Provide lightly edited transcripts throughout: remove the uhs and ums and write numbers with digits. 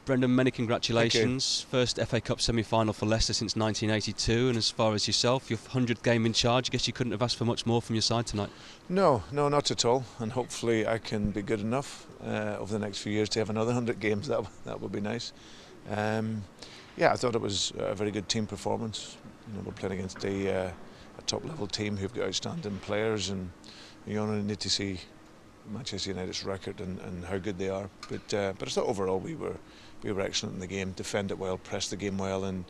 Brendan, many congratulations. First FA Cup semi-final for Leicester since 1982, and as far as yourself, your 100th game in charge, I guess you couldn't have asked for much more from your side tonight. No, not at all, and hopefully I can be good enough over the next few years to have another 100 games. That would be nice. Yeah, I thought it was a very good team performance. We're playing against a top-level team who've got outstanding players, and you only need to see Manchester United's record and how good they are. But I thought overall we were excellent in the game, defended well, pressed the game well, and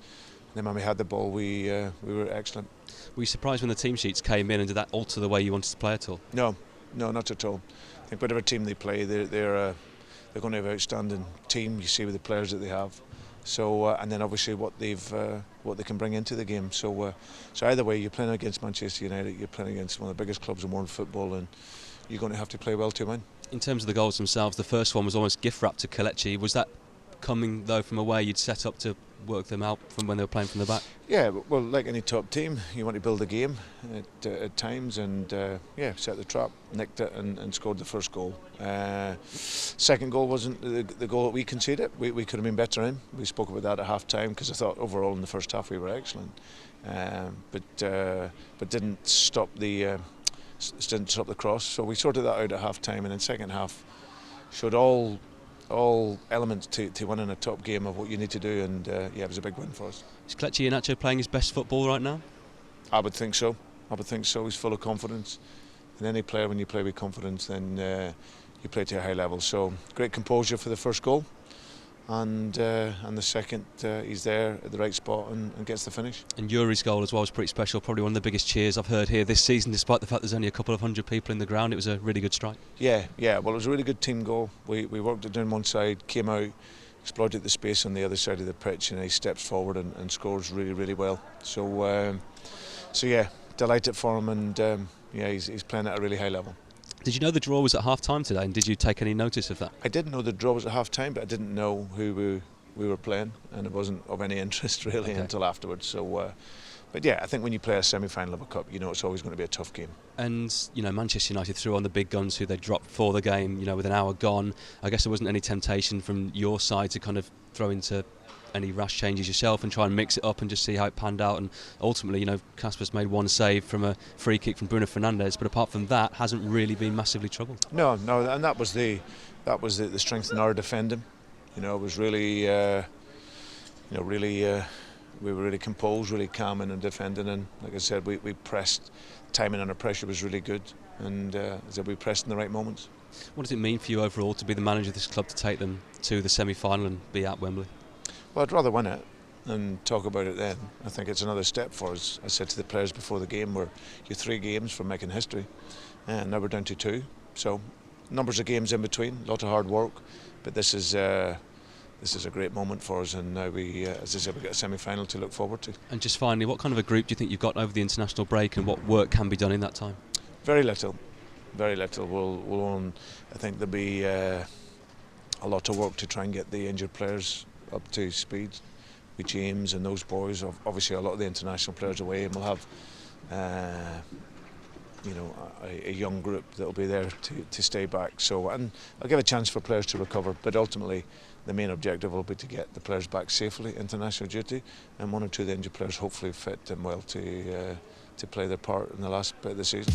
then when we had the ball we were excellent. Were you surprised when the team sheets came in, and did that alter the way you wanted to play at all? No, not at all. I think whatever team they play, they're going to have an outstanding team. You see with the players that they have. So and then obviously what they can bring into the game. So either way, you're playing against Manchester United, you're playing against one of the biggest clubs in world football, and you're going to have to play well to win. In terms of the goals themselves, the first one was almost gift wrapped to Kelechi. Was that coming though from a way you'd set up to work them out from when they were playing from the back? Yeah, well, like any top team, you want to build a game at times, and set the trap, nicked it, and scored the first goal. Second goal wasn't the goal that we conceded. We could have been better in. We spoke about that at half time, because I thought overall in the first half we were excellent, but didn't stop the cross. So we sorted that out at half time, and in second half showed all elements to winning a top game of what you need to do, and it was a big win for us. Is Kelechi Iheanacho playing his best football right now? I would think so. He's full of confidence, and any player, when you play with confidence, then you play to a high level. So great composure for the first goal, and the second he's there at the right spot and gets the finish. And Yuri's goal as well was pretty special, probably one of the biggest cheers I've heard here this season, despite the fact there's only a couple of hundred people in the ground. It was a really good strike. Yeah, well, it was a really good team goal. We worked it down one side, came out, exploited the space on the other side of the pitch, and he steps forward and scores really well. So delighted for him, and he's playing at a really high level. Did you know the draw was at half-time today, and did you take any notice of that? I didn't know the draw was at half-time, but I didn't know who we were playing, and it wasn't of any interest really until afterwards. So, but I think when you play a semi-final of a cup, it's always going to be a tough game. And Manchester United threw on the big guns who they dropped for the game. With an hour gone, I guess there wasn't any temptation from your side to kind of throw into any rash changes yourself and try and mix it up and just see how it panned out. And ultimately, Kasper's made one save from a free kick from Bruno Fernandes, but apart from that, hasn't really been massively troubled. No, and that was the strength in our defending. It was really, we were really composed, really calm in defending, and like I said, we pressed. Timing under pressure was really good, and we pressed in the right moments. What does it mean for you overall to be the manager of this club, to take them to the semi-final and be at Wembley? Well, I'd rather win it and talk about it then. I think it's another step for us. I said to the players before the game, you're 3 games from making history, and now we're down to 2. So numbers of games in between, a lot of hard work, but this is a great moment for us, and now as I said, we've got a semi-final to look forward to. And just finally, what kind of a group do you think you've got over the international break, and what work can be done in that time? Very little. I think there'll be a lot of work to try and get the injured players up to speed with James and those boys. Obviously a lot of the international players away, and we'll have a young group that'll be there to stay back. So, and I'll give a chance for players to recover, but ultimately the main objective will be to get the players back safely, international duty, and 1 or 2 of the injured players hopefully fit and well to play their part in the last bit of the season.